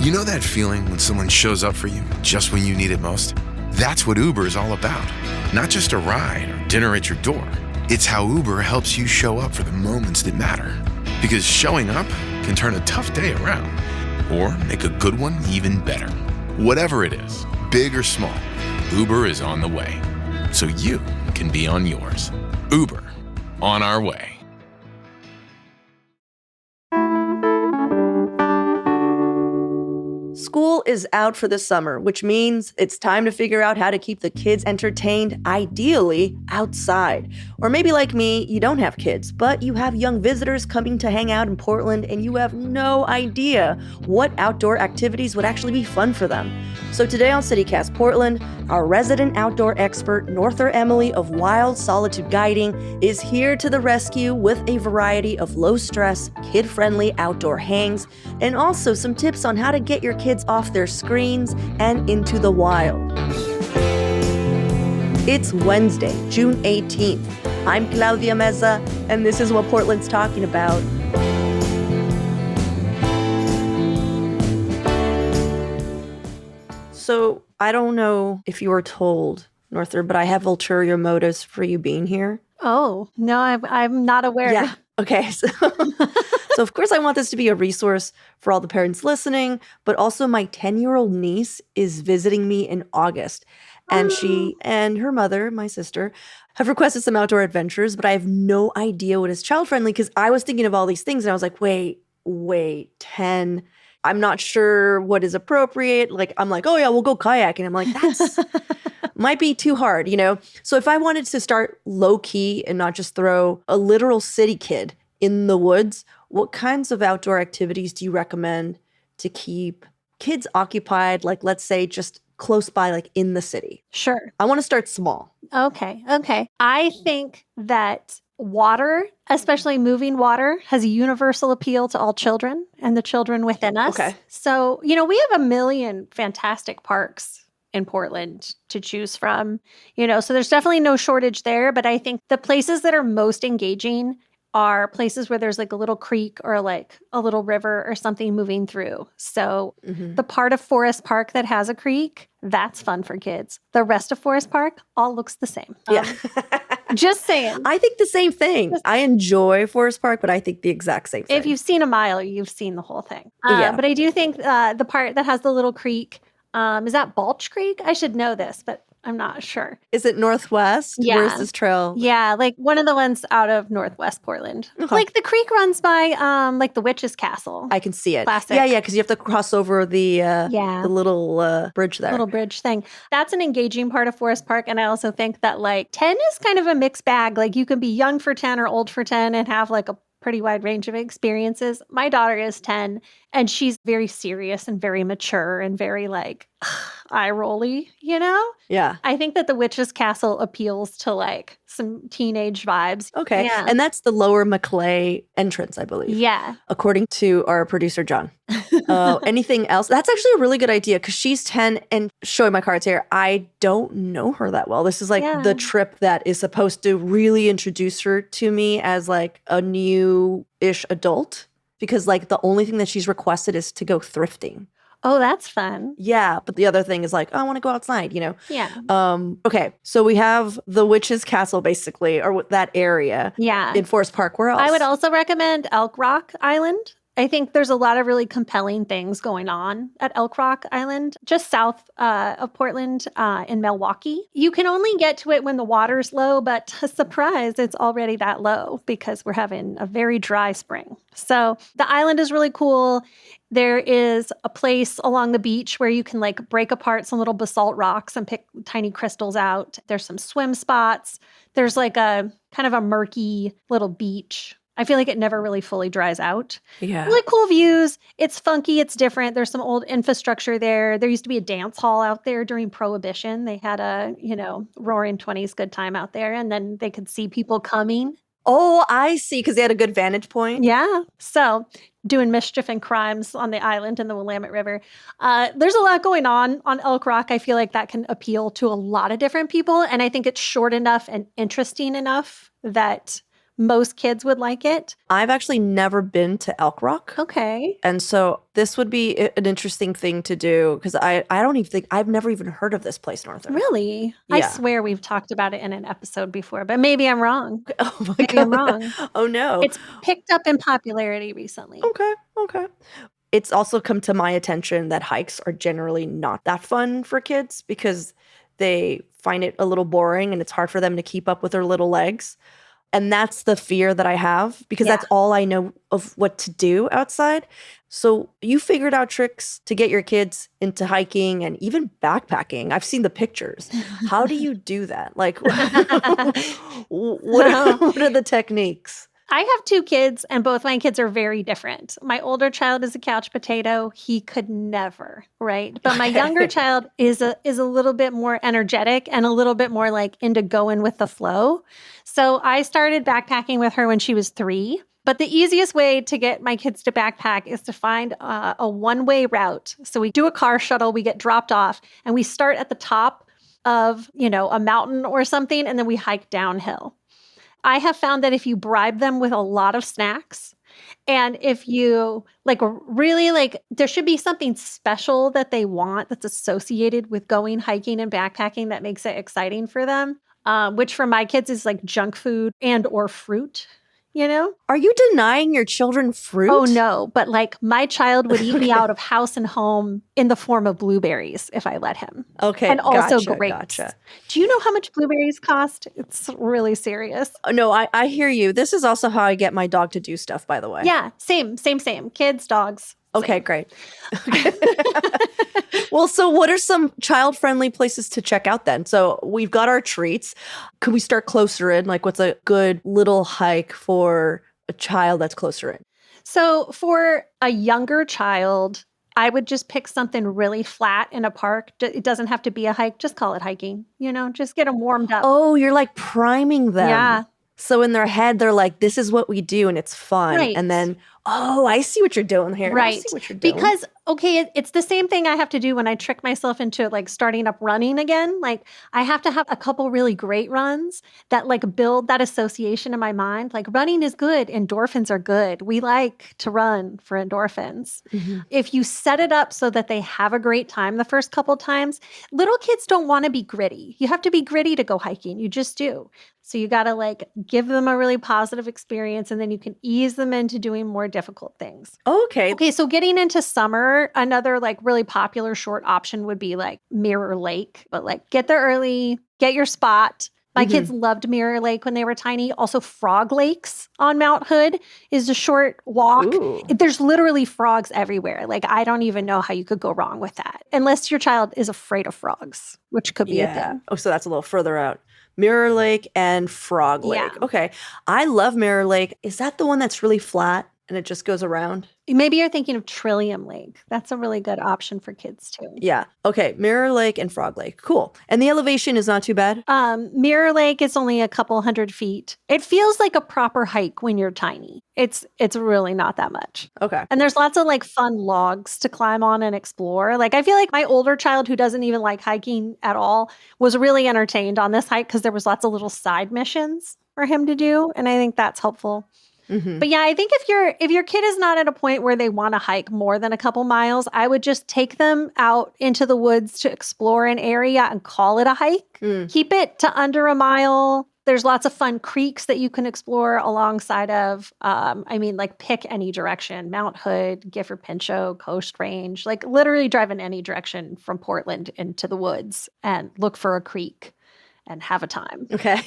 You know that feeling when someone shows up for you just when you need it most? That's what Uber is all about. Not just a ride or dinner at your door. It's how Uber helps you show up for the moments that matter. Because showing up can turn a tough day around or make a good one even better. Whatever it is, big or small, Uber is on the way. So you can be on yours. Uber, on our way. School is out for the summer, which means it's time to figure out how to keep the kids entertained, ideally outside. Or maybe like me, you don't have kids, but you have young visitors coming to hang out in Portland and you have no idea what outdoor activities would actually be fun for them. So today on CityCast Portland, our resident outdoor expert, Norther Emily of Wild Solitude Guiding, is here to the rescue with a variety of low-stress, kid-friendly outdoor hangs, and also some tips on how to get your kids off their screens and into the wild. It's Wednesday, June 18th. I'm Claudia Meza, and this is what Portland's talking about. So, I don't know if you were told, Norther, but I have ulterior motives for you being here. Oh, no, I'm not aware. Yeah. Okay. So of course, I want this to be a resource for all the parents listening, but also my 10-year-old niece is visiting me in August. And she and her mother, my sister, have requested some outdoor adventures, but I have no idea what is child-friendly because I was thinking of all these things and I was like, wait, 10. I'm not sure what is appropriate. Like, I'm like, oh yeah, we'll go kayaking. I'm like, that's might be too hard, you know? So if I wanted to start low key and not just throw a literal city kid in the woods, what kinds of outdoor activities do you recommend to keep kids occupied? Like, let's say just close by, like in the city. Sure. I want to start small. Okay. I think that water, especially moving water, has a universal appeal to all children and the children within us. Okay. So, we have a million fantastic parks in Portland to choose from, so there's definitely no shortage there. But I think the places that are most engaging are places where there's like a little creek or like a little river or something moving through. So the part of Forest Park that has a creek, that's fun for kids. The rest of Forest Park all looks the same. Yeah. Just saying. I think the same thing. I enjoy Forest Park, but I think the exact same thing. If you've seen a mile, you've seen the whole thing. Yeah. But I do think the part that has the little creek, is that Balch Creek? I should know this, but I'm not sure. Is it Northwest? Yeah. Where's this trail? Yeah, like one of the ones out of Northwest Portland. Okay. Like the creek runs by like the Witch's Castle. I can see it. Classic. Yeah, because you have to cross over the Yeah. little bridge there. Little bridge thing. That's an engaging part of Forest Park. And I also think that like 10 is kind of a mixed bag. Like you can be young for 10 or old for 10 and have like a pretty wide range of experiences. My daughter is 10 and she's very serious and very mature and very like eye-rolly, Yeah. I think that the Witch's Castle appeals to like some teenage vibes. Okay. Yeah. And that's the Lower Maclay entrance, I believe. Yeah. According to our producer, John. Anything else? That's actually a really good idea because she's 10 and showing my cards here. I don't know her that well. This is like the trip that is supposed to really introduce her to me as like a new-ish adult because like the only thing that she's requested is to go thrifting. Oh, that's fun. Yeah. But the other thing is like, oh, I want to go outside, Yeah. Okay. So we have the Witch's Castle basically, or that area. Yeah. In Forest Park. Where else? I would also recommend Elk Rock Island. I think there's a lot of really compelling things going on at Elk Rock Island, just south of Portland in Milwaukee. You can only get to it when the water's low, but surprise, it's already that low because we're having a very dry spring. So the island is really cool. There is a place along the beach where you can like break apart some little basalt rocks and pick tiny crystals out. There's some swim spots. There's like a kind of a murky little beach. I feel like it never really fully dries out. Yeah. Really cool views. It's funky. It's different. There's some old infrastructure there. There used to be a dance hall out there during Prohibition. They had a, roaring 20s good time out there. And then they could see people coming. Oh, I see. Because they had a good vantage point. Yeah. So doing mischief and crimes on the island and the Willamette River. There's a lot going on Elk Rock. I feel like that can appeal to a lot of different people. And I think it's short enough and interesting enough that most kids would like it. I've actually never been to Elk Rock. Okay. And so this would be an interesting thing to do because I don't even think I've never even heard of this place, Norther. Really? I Yeah. swear we've talked about it in an episode before, but maybe I'm wrong. Oh my Maybe I'm God. wrong. Oh no. It's picked up in popularity recently. Okay. It's also come to my attention that hikes are generally not that fun for kids because they find it a little boring and it's hard for them to keep up with their little legs. And that's the fear that I have because that's all I know of what to do outside. So you figured out tricks to get your kids into hiking and even backpacking. I've seen the pictures. How do you do that? Like, what are the techniques? I have 2 kids, and both my kids are very different. My older child is a couch potato. He could never, right? But my younger child is a little bit more energetic and a little bit more like into going with the flow. So I started backpacking with her when she was 3. But the easiest way to get my kids to backpack is to find a one-way route. So we do a car shuttle, we get dropped off, and we start at the top of, a mountain or something, and then we hike downhill. I have found that if you bribe them with a lot of snacks and if you there should be something special that they want that's associated with going hiking and backpacking that makes it exciting for them, which for my kids is like junk food and or fruit. Are you denying your children fruit? Oh, no. But like my child would eat me out of house and home in the form of blueberries if I let him. Okay. And also gotcha, grapes. Gotcha. Do you know how much blueberries cost? It's really serious. No, I hear you. This is also how I get my dog to do stuff, by the way. Yeah. Same. Kids, dogs. Okay, same. great. Well, so what are some child-friendly places to check out then? So we've got our treats. Could we start closer in? Like what's a good little hike for a child that's closer in? So for a younger child, I would just pick something really flat in a park. It doesn't have to be a hike. Just call it hiking. Just get them warmed up. Oh, you're like priming them. Yeah. So in their head, they're like, this is what we do and it's fun. Right. And then, I see what you're doing here. Right. I see what you're doing. Because, it's the same thing I have to do when I trick myself into like starting up running again. Like I have to have a couple really great runs that like build that association in my mind. Like running is good. Endorphins are good. We like to run for endorphins. Mm-hmm. If you set it up so that they have a great time the first couple times, little kids don't want to be gritty. You have to be gritty to go hiking. You just do. So you got to like give them a really positive experience and then you can ease them into doing more difficult things. Okay. Okay, so getting into summer, another like really popular short option would be like Mirror Lake, but like get there early, get your spot. My kids loved Mirror Lake when they were tiny. Also Frog Lakes on Mount Hood is a short walk. Ooh. There's literally frogs everywhere. Like I don't even know how you could go wrong with that. Unless your child is afraid of frogs, which could be a thing. Oh, so that's a little further out. Mirror Lake and Frog Lake. Yeah. Okay. I love Mirror Lake. Is that the one that's really flat and it just goes around? Maybe you're thinking of Trillium Lake. That's a really good option for kids too. Yeah. Okay. Mirror Lake and Frog Lake. Cool. And the elevation is not too bad? Mirror Lake is only a couple hundred feet. It feels like a proper hike when you're tiny. It's really not that much. Okay. And there's lots of like fun logs to climb on and explore. Like I feel like my older child who doesn't even like hiking at all was really entertained on this hike because there was lots of little side missions for him to do. And I think that's helpful. Mm-hmm. But yeah, I think if your kid is not at a point where they want to hike more than a couple miles, I would just take them out into the woods to explore an area and call it a hike. Keep it to under a mile. There's lots of fun creeks that you can explore alongside of. Like pick any direction, Mount Hood, Gifford Pinchot, Coast Range, like literally drive in any direction from Portland into the woods and look for a creek and have a time. Okay.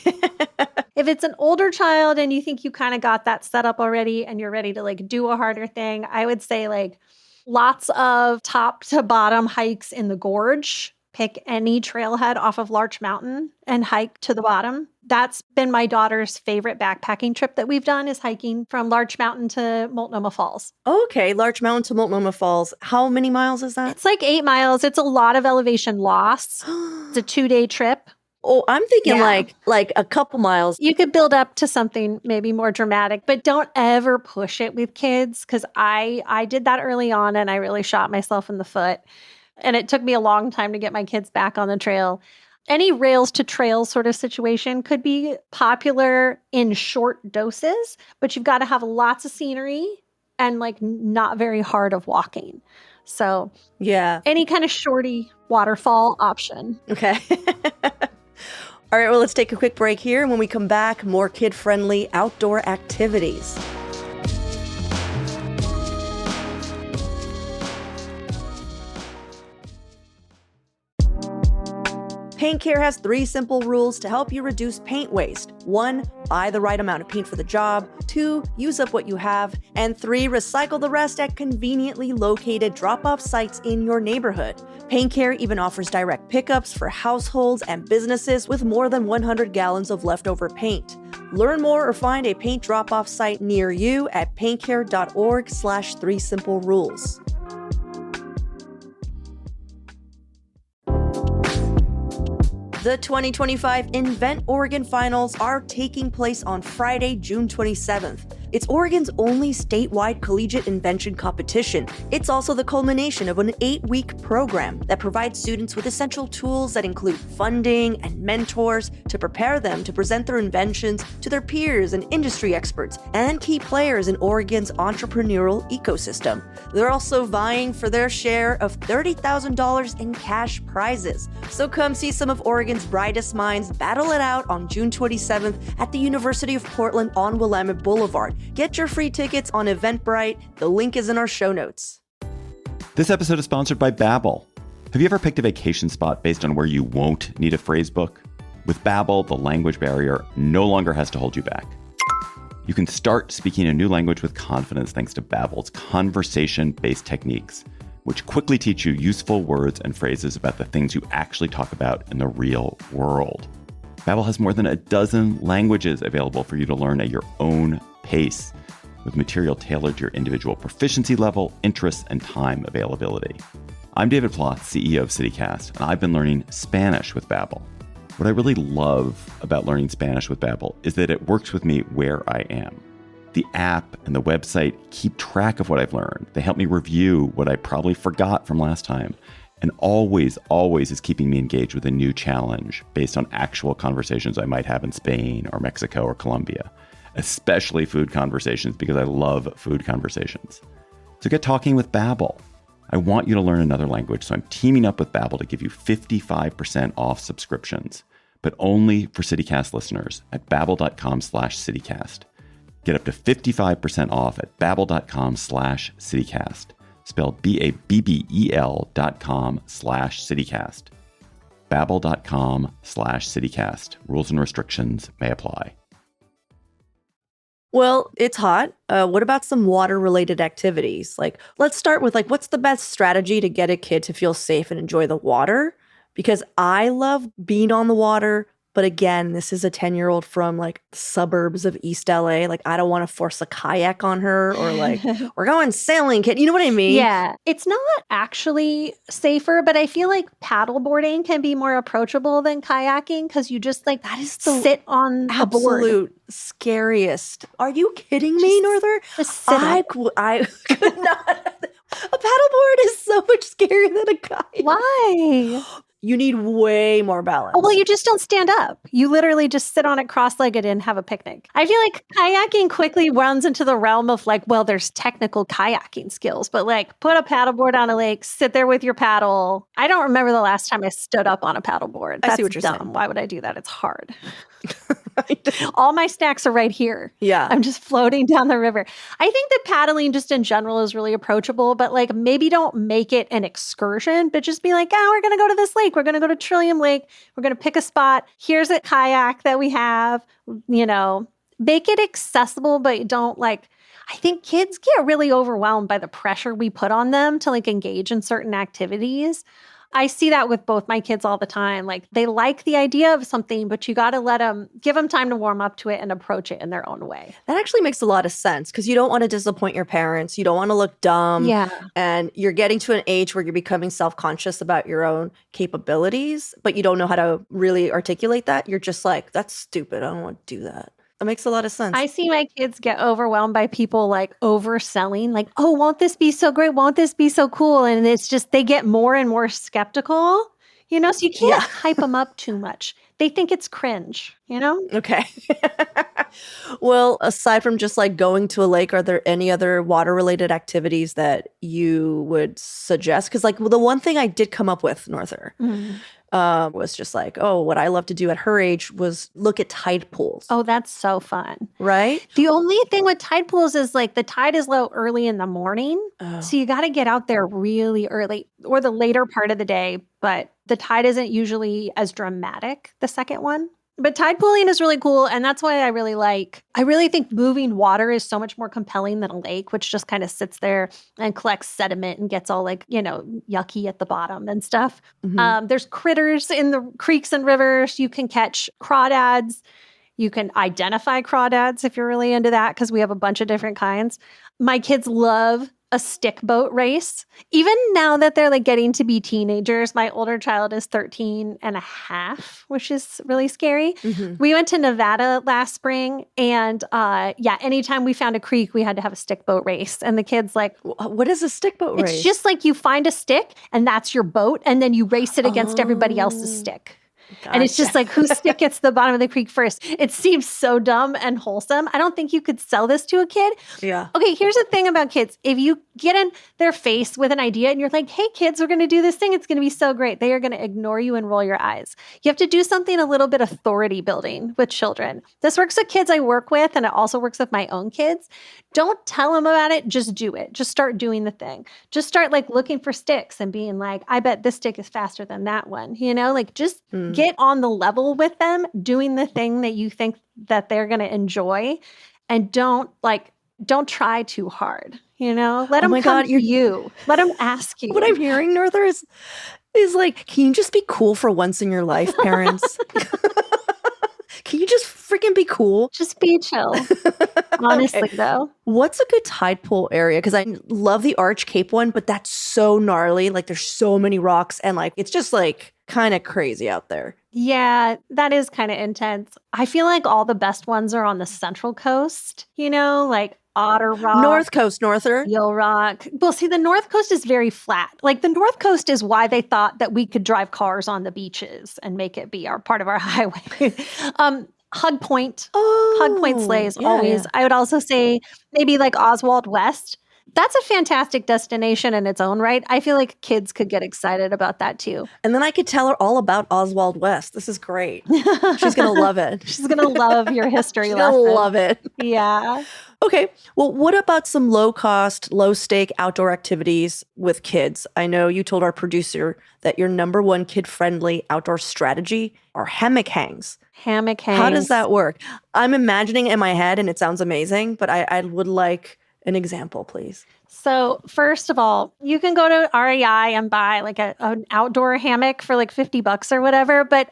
If it's an older child and you think you kind of got that set up already and you're ready to like do a harder thing, I would say like lots of top to bottom hikes in the gorge. Pick any trailhead off of Larch Mountain and hike to the bottom. That's been my daughter's favorite backpacking trip that we've done is hiking from Larch Mountain to Multnomah Falls. Okay. Larch Mountain to Multnomah Falls. How many miles is that? It's like 8 miles. It's a lot of elevation loss. It's a 2-day trip. Oh, I'm thinking Yeah. like a couple miles. You could build up to something maybe more dramatic, but don't ever push it with kids because I did that early on and I really shot myself in the foot. And it took me a long time to get my kids back on the trail. Any rails to trails sort of situation could be popular in short doses, but you've got to have lots of scenery and like not very hard of walking. So Yeah. any kind of shorty waterfall option. Okay. All right, well, let's take a quick break here. And when we come back, more kid-friendly outdoor activities. Paint Care has 3 simple rules to help you reduce paint waste. 1, buy the right amount of paint for the job. 2, use up what you have. And 3, recycle the rest at conveniently located drop-off sites in your neighborhood. Paint Care even offers direct pickups for households and businesses with more than 100 gallons of leftover paint. Learn more or find a paint drop-off site near you at paintcare.org/3simplerules. The 2025 Invent Oregon Finals are taking place on Friday, June 27th. It's Oregon's only statewide collegiate invention competition. It's also the culmination of an 8-week program that provides students with essential tools that include funding and mentors to prepare them to present their inventions to their peers and industry experts and key players in Oregon's entrepreneurial ecosystem. They're also vying for their share of $30,000 in cash prizes. So come see some of Oregon's brightest minds battle it out on June 27th at the University of Portland on Willamette Boulevard. Get your free tickets on Eventbrite. The link is in our show notes. This episode is sponsored by Babbel. Have you ever picked a vacation spot based on where you won't need a phrase book? With Babbel, the language barrier no longer has to hold you back. You can start speaking a new language with confidence thanks to Babbel's conversation-based techniques, which quickly teach you useful words and phrases about the things you actually talk about in the real world. Babbel has more than a dozen languages available for you to learn at your own pace, with material tailored to your individual proficiency level, interests, and time availability. I'm David Ploth, CEO of CityCast, and I've been learning Spanish with Babbel. What I really love about learning Spanish with Babbel is that it works with me where I am. The app and the website keep track of what I've learned. They help me review what I probably forgot from last time, and always is keeping me engaged with a new challenge based on actual conversations I might have in Spain or Mexico or Colombia. Especially food conversations, because I love food conversations. So get talking with Babbel. I want you to learn another language, so I'm teaming up with Babbel to give you 55% off subscriptions, but only for CityCast listeners at babbel.com/CityCast. Get up to 55% off at babbel.com/CityCast, spelled BABBEL.com/CityCast. Babbel.com/CityCast. Rules and restrictions may apply. Well, it's hot. What about some water-related activities? Like, let's start with what's the best strategy to get a kid to feel safe and enjoy the water? Because I love being on the water, but again, this is a 10-year-old from suburbs of East LA. I don't want to force a kayak on her or we're going sailing, kid. You know what I mean? Yeah. It's not actually safer, but I feel like paddleboarding can be more approachable than kayaking because you just that is sit on the board. Absolute scariest. Are you kidding me, Norther? Just sit I could not. A paddleboard is so much scarier than a kayak. Why? You need way more balance. Oh, well, you just don't stand up. You literally just sit on it cross-legged and have a picnic. I feel like kayaking quickly runs into the realm of there's technical kayaking skills, but put a paddleboard on a lake, sit there with your paddle. I don't remember the last time I stood up on a paddleboard. That's I see what you're dumb. saying. Why would I do that? It's hard. All my snacks are right here. Yeah. I'm just floating down the river. I think that paddling just in general is really approachable, but maybe don't make it an excursion, but just be we're going to go to this lake. We're going to go to Trillium Lake. We're going to pick a spot. Here's a kayak that we have, make it accessible, but don't I think kids get really overwhelmed by the pressure we put on them to engage in certain activities. I see that with both my kids all the time. They like the idea of something, but you got to give them time to warm up to it and approach it in their own way. That actually makes a lot of sense because you don't want to disappoint your parents. You don't want to look dumb. Yeah. And you're getting to an age where you're becoming self-conscious about your own capabilities, but you don't know how to really articulate that. You're just that's stupid. I don't want to do that. That makes a lot of sense. I see my kids get overwhelmed by people overselling, oh, won't this be so great? Won't this be so cool? And it's just, they get more and more skeptical. So you can't Yeah. hype them up too much. They think it's cringe, Okay. Well, aside from just like going to a lake, are there any other water related activities that you would suggest? Because like the one thing I did come up with, Norther, was just like, oh, what I love to do at her age was look at tide pools, Oh, that's so fun. right? The only thing with tide pools is like the tide is low early in the morning. Oh. So you got to get out there really early or the later part of the day. But the tide isn't usually as dramatic, the second one. But tide pooling is really cool. And that's why I really think moving water is so much more compelling than a lake, which just kind of sits there and collects sediment and gets all like, yucky at the bottom and stuff. Mhm. There's critters in the creeks and rivers. You can catch crawdads. You can identify crawdads if you're really into that, because we have a bunch of different kinds. My kids love a stick boat race. Even now that they're like getting to be teenagers, my older child is 13 and a half, which is really scary. Mhm. We went to Nevada last spring and anytime we found a creek, we had to have a stick boat race. And the kids like, What is a stick boat race? it's just like you find a stick and that's your boat and then you race it against everybody else's Oh. stick. And it's just Gotcha. like whose stick gets to the bottom of the creek first. It seems so dumb and wholesome. I don't think you could sell this to a kid. Yeah. Okay, here's the thing about kids. If you get in their face with an idea and you're like, hey, kids, we're going to do this thing. It's going to be so great. They are going to ignore you and roll your eyes. You have to do something a little bit authority building with children. This works with kids I work with, and it also works with my own kids. Don't tell them about it. Just do it. Just start doing the thing. Just start like looking for sticks and being like, I bet this stick is faster than that one. Like just get on the level with them, doing the thing that you think that they're going to enjoy, and don't try too hard. Let them my come God, to you're- you. Let them ask you. What I'm hearing, Norther, is like, can you just be cool for once in your life, parents? Can you just freaking be cool? Just be chill. Honestly, though. What's a good tide pool area? Because I love the Arch Cape one, but that's so gnarly. Like there's so many rocks and like it's just like kind of crazy out there. Yeah, that is kind of intense. I feel like all the best ones are on the Central Coast, like Otter Rock. North Coast, Norther. Seal Rock. Well, see, the North Coast is very flat. Like the North Coast is why they thought that we could drive cars on the beaches and make it be part of our highway. Hug Point. Hug Point slays yeah, always. yeah. I would also say maybe like Oswald West. That's a fantastic destination in its own right. I feel like kids could get excited about that too. And then I could tell her all about Oswald West. This is great. She's going to love it. She's going to love your history She's lesson. going to love it. Yeah. Okay. Well, what about some low cost, low stake outdoor activities with kids? I know you told our producer that your number one kid friendly outdoor strategy are hammock hangs. Hammock hangs. How does that work? I'm imagining it in my head and it sounds amazing, but I would like an example, please. So first of all, you can go to REI and buy like an outdoor hammock for like $50 or whatever. But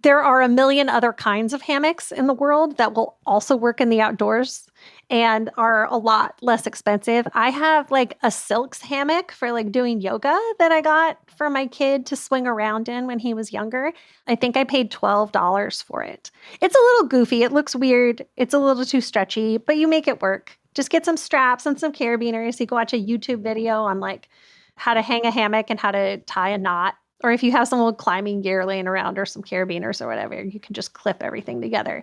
there are a million other kinds of hammocks in the world that will also work in the outdoors and are a lot less expensive. I have like a Silks hammock for like doing yoga that I got for my kid to swing around in when he was younger. I think I paid $12 for it. It's a little goofy. It looks weird. It's a little too stretchy, but you make it work. Just get some straps and some carabiners. You can watch a YouTube video on like how to hang a hammock and how to tie a knot. Or if you have some old climbing gear laying around or some carabiners or whatever, you can just clip everything together.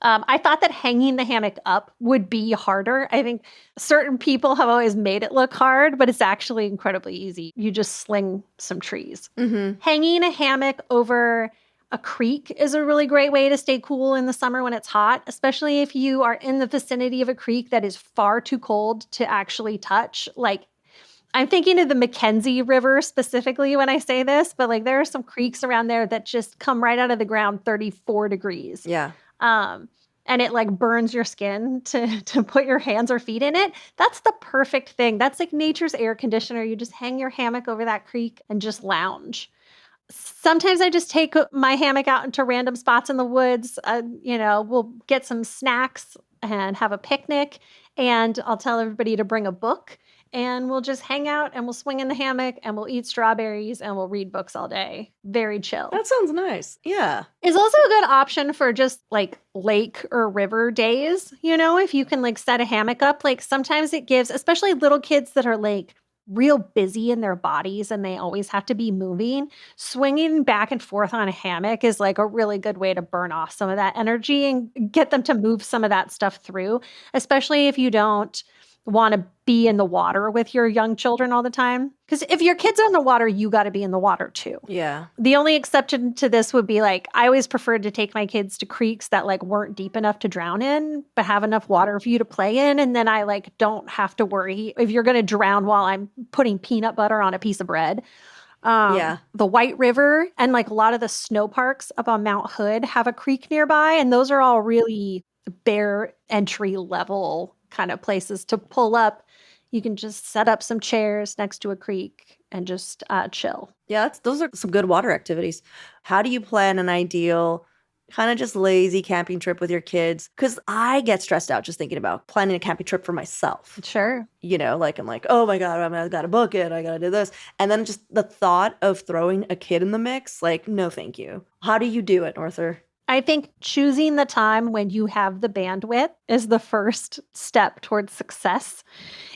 I thought that hanging the hammock up would be harder. I think certain people have always made it look hard, but it's actually incredibly easy. You just sling some trees. Mm-hmm. Hanging a hammock over a creek is a really great way to stay cool in the summer when it's hot, especially if you are in the vicinity of a creek that is far too cold to actually touch. Like, I'm thinking of the Mackenzie River specifically when I say this, but like there are some creeks around there that just come right out of the ground 34 degrees. Yeah. And it like burns your skin to put your hands or feet in it. That's the perfect thing. That's like nature's air conditioner. You just hang your hammock over that creek and just lounge. Sometimes I just take my hammock out into random spots in the woods. We'll get some snacks and have a picnic, and I'll tell everybody to bring a book, and we'll just hang out and we'll swing in the hammock and we'll eat strawberries and we'll read books all day. Very chill. That sounds nice. Yeah. It's also a good option for just like lake or river days. If you can like set a hammock up, like sometimes it gives, especially little kids that are like real busy in their bodies and they always have to be moving, swinging back and forth on a hammock is like a really good way to burn off some of that energy and get them to move some of that stuff through, especially if you don't want to be in the water with your young children all the time. Because if your kids are in the water, you got to be in the water too. Yeah. The only exception to this would be like, I always preferred to take my kids to creeks that like weren't deep enough to drown in, but have enough water for you to play in. And then I like don't have to worry if you're going to drown while I'm putting peanut butter on a piece of bread. Yeah. The White River and like a lot of the snow parks up on Mount Hood have a creek nearby. And those are all really bare entry level kind of places to pull up. You can just set up some chairs next to a creek and just chill. Yeah, those are some good water activities. How do you plan an ideal kind of just lazy camping trip with your kids? Because I get stressed out just thinking about planning a camping trip for myself. Sure. You know, like I'm like, oh my God, I got to book it. I got to do this. And then just the thought of throwing a kid in the mix, like, no, thank you. How do you do it, Arthur? I think choosing the time when you have the bandwidth is the first step towards success.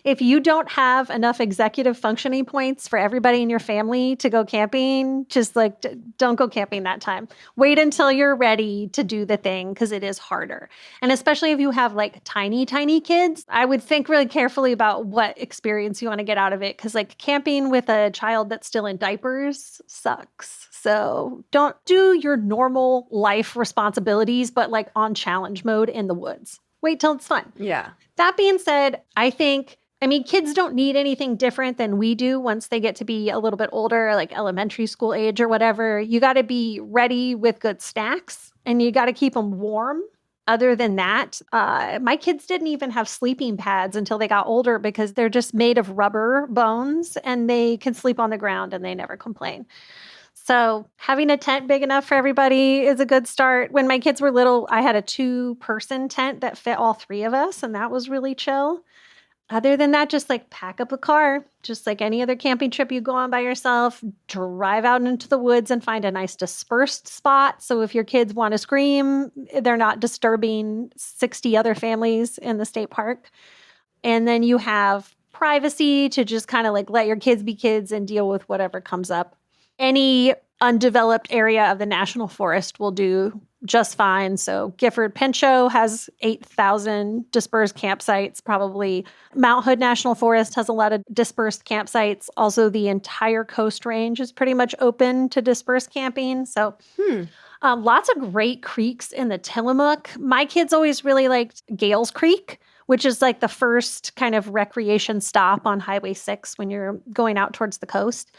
If you don't have enough executive functioning points for everybody in your family to go camping, just like don't go camping that time. Wait until you're ready to do the thing because it is harder. And especially if you have like tiny, tiny kids, I would think really carefully about what experience you want to get out of it because like camping with a child that's still in diapers sucks. So don't do your normal life responsibilities, but like on challenge mode in the woods. Wait till it's fun. Yeah. That being said, I mean, kids don't need anything different than we do once they get to be a little bit older, like elementary school age or whatever. You got to be ready with good snacks and you got to keep them warm. Other than that, my kids didn't even have sleeping pads until they got older because they're just made of rubber bones and they can sleep on the ground and they never complain. So having a tent big enough for everybody is a good start. When my kids were little, I had a 2-person tent that fit all 3 of us, and that was really chill. Other than that, just like pack up a car, just like any other camping trip you go on by yourself, drive out into the woods and find a nice dispersed spot. So if your kids want to scream, they're not disturbing 60 other families in the state park. And then you have privacy to just kind of like let your kids be kids and deal with whatever comes up. Any undeveloped area of the national forest will do just fine. So Gifford Pinchot has 8,000 dispersed campsites, probably. Mount Hood National Forest has a lot of dispersed campsites. Also, the entire Coast Range is pretty much open to dispersed camping. So lots of great creeks in the Tillamook. My kids always really liked Gales Creek, which is like the first kind of recreation stop on Highway 6 when you're going out towards the coast.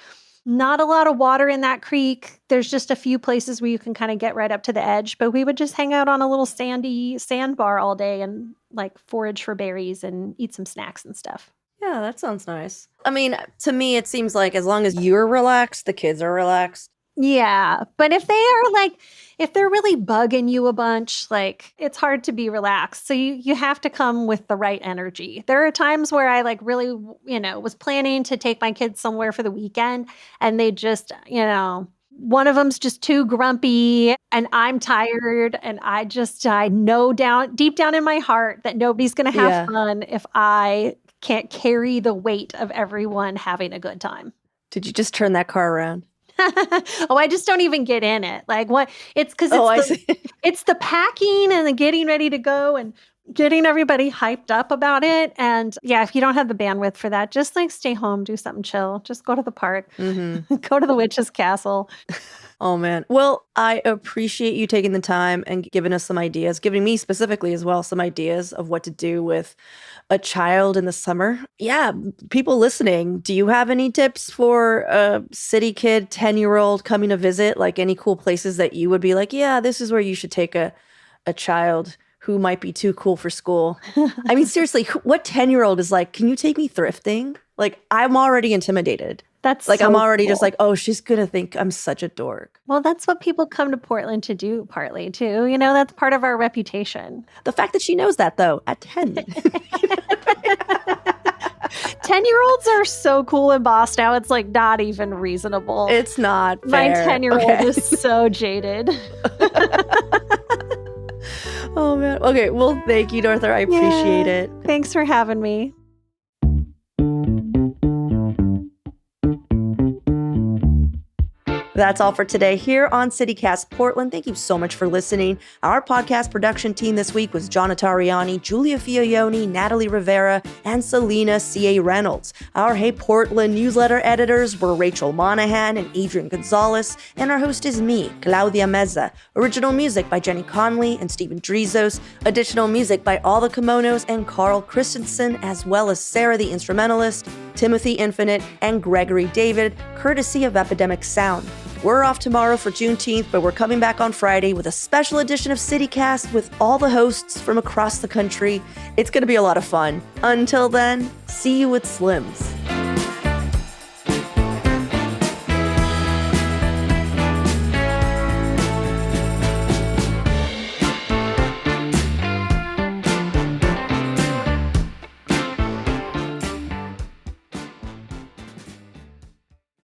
Not a lot of water in that creek. There's just a few places where you can kind of get right up to the edge, but we would just hang out on a little sandy sandbar all day and like forage for berries and eat some snacks and stuff. Yeah, that sounds nice. I mean, to me, it seems like as long as you're relaxed, the kids are relaxed. Yeah, but if they're really bugging you a bunch, like it's hard to be relaxed. So you have to come with the right energy. There are times where I like really, was planning to take my kids somewhere for the weekend and they just, one of them's just too grumpy and I'm tired and I know deep down in my heart that nobody's going to have fun if I can't carry the weight of everyone having a good time. Did you just turn that car around? Oh, I just don't even get in it. Like what? It's because it's the packing and the getting ready to go and getting everybody hyped up about it. And yeah, if you don't have the bandwidth for that, just like stay home, do something chill. Just go to the park, go to the witch's castle. Oh, man. Well, I appreciate you taking the time and giving us some ideas, giving me specifically as well some ideas of what to do with a child in the summer. Yeah, people listening, do you have any tips for a city kid, 10-year-old coming to visit? Like any cool places that you would be like, yeah, this is where you should take a child who might be too cool for school? I mean, seriously, what 10-year-old is like, can you take me thrifting? Like, I'm already intimidated. That's like, so I'm already cool. Just like, oh, she's going to think I'm such a dork. Well, that's what people come to Portland to do partly too. That's part of our reputation. The fact that she knows that though, at 10. 10-year-olds are so cool and bossed now. It's like not even reasonable. It's not My fair. 10-year-old is so jaded. Oh, man. Okay. Well, thank you, Arthur. I appreciate it. Thanks for having me. That's all for today here on CityCast Portland. Thank you so much for listening. Our podcast production team this week was John Atariani, Julia Fiaioni, Natalie Rivera, and Selena C.A. Reynolds. Our Hey Portland newsletter editors were Rachel Monahan and Adrian Gonzalez, and our host is me, Claudia Meza. Original music by Jenny Conley and Stephen Drizos. Additional music by All the Kimonos and Carl Christensen, as well as Sarah the Instrumentalist, Timothy Infinite, and Gregory David, courtesy of Epidemic Sound. We're off tomorrow for Juneteenth, but we're coming back on Friday with a special edition of CityCast with all the hosts from across the country. It's going to be a lot of fun. Until then, see you at Slim's.